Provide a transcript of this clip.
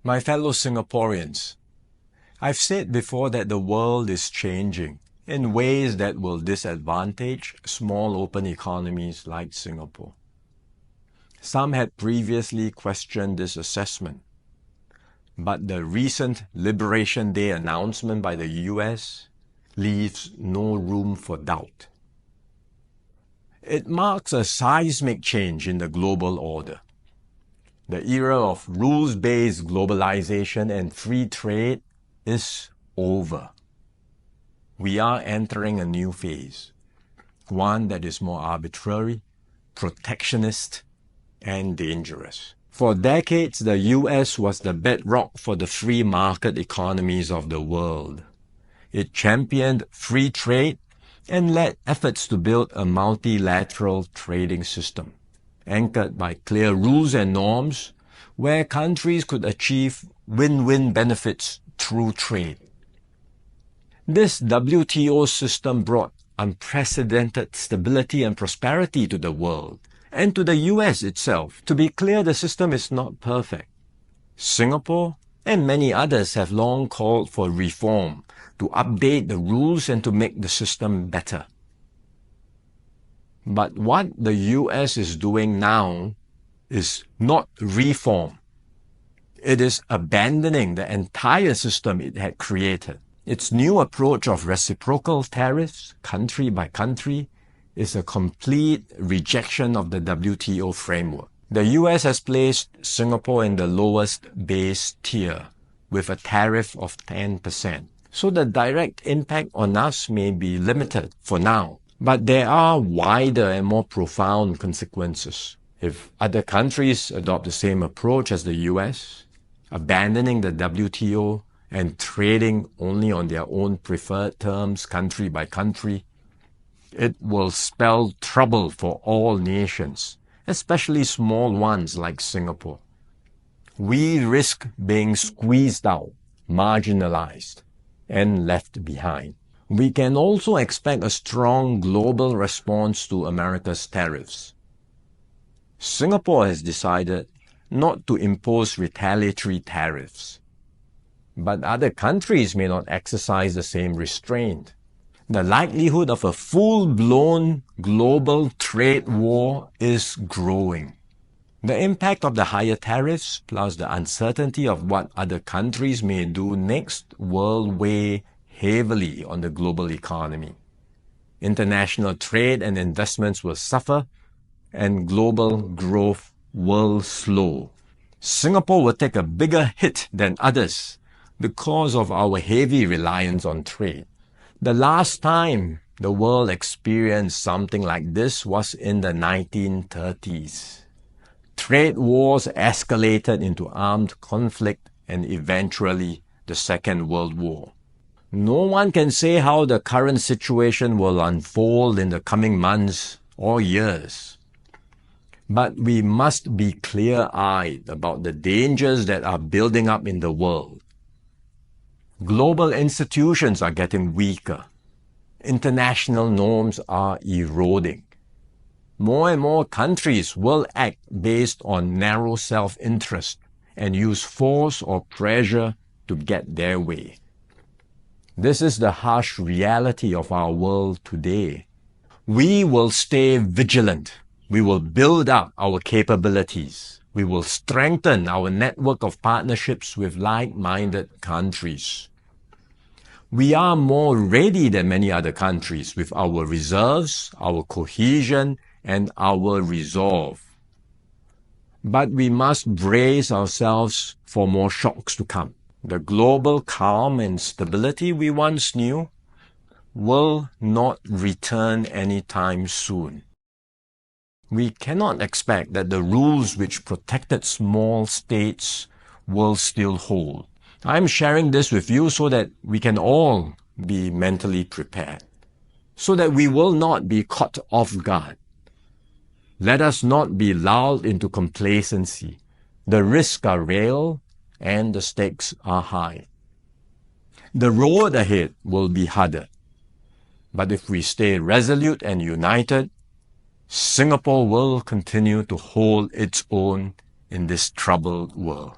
My fellow Singaporeans, I've said before that the world is changing in ways that will disadvantage small open economies like Singapore. Some had previously questioned this assessment, but the recent Liberation Day announcement by the US leaves no room for doubt. It marks a seismic change in the global order. The era of rules-based globalization and free trade is over. We are entering a new phase, one that is more arbitrary, protectionist, and dangerous. For decades, the US was the bedrock for the free market economies of the world. It championed free trade and led efforts to build a multilateral trading system, anchored by clear rules and norms, where countries could achieve win-win benefits through trade. This WTO system brought unprecedented stability and prosperity to the world, and to the US itself. To be clear, the system is not perfect. Singapore and many others have long called for reform, to update the rules and to make the system better. But what the US is doing now is not reform. It is abandoning the entire system it had created. Its new approach of reciprocal tariffs, country by country, is a complete rejection of the WTO framework. The US has placed Singapore in the lowest base tier with a tariff of 10%. So the direct impact on us may be limited for now, but there are wider and more profound consequences. If other countries adopt the same approach as the US, abandoning the WTO and trading only on their own preferred terms, country by country, it will spell trouble for all nations, especially small ones like Singapore. We risk being squeezed out, marginalized, and left behind. We can also expect a strong global response to America's tariffs. Singapore has decided not to impose retaliatory tariffs, but other countries may not exercise the same restraint. The likelihood of a full-blown global trade war is growing. The impact of the higher tariffs, plus the uncertainty of what other countries may do next, will weigh heavily on the global economy. International trade and investments will suffer, and global growth will slow. Singapore will take a bigger hit than others because of our heavy reliance on trade. The last time the world experienced something like this was in the 1930s. Trade wars escalated into armed conflict and eventually the Second World War. No one can say how the current situation will unfold in the coming months or years. But we must be clear-eyed about the dangers that are building up in the world. Global institutions are getting weaker. International norms are eroding. More and more countries will act based on narrow self-interest and use force or pressure to get their way. This is the harsh reality of our world today. We will stay vigilant. We will build up our capabilities. We will strengthen our network of partnerships with like-minded countries. We are more ready than many other countries with our reserves, our cohesion, and our resolve. But we must brace ourselves for more shocks to come. The global calm and stability we once knew will not return anytime soon. We cannot expect that the rules which protected small states will still hold. I'm sharing this with you so that we can all be mentally prepared, so that we will not be caught off guard. Let us not be lulled into complacency. The risks are real and the stakes are high. The road ahead will be harder. But if we stay resolute and united, Singapore will continue to hold its own in this troubled world.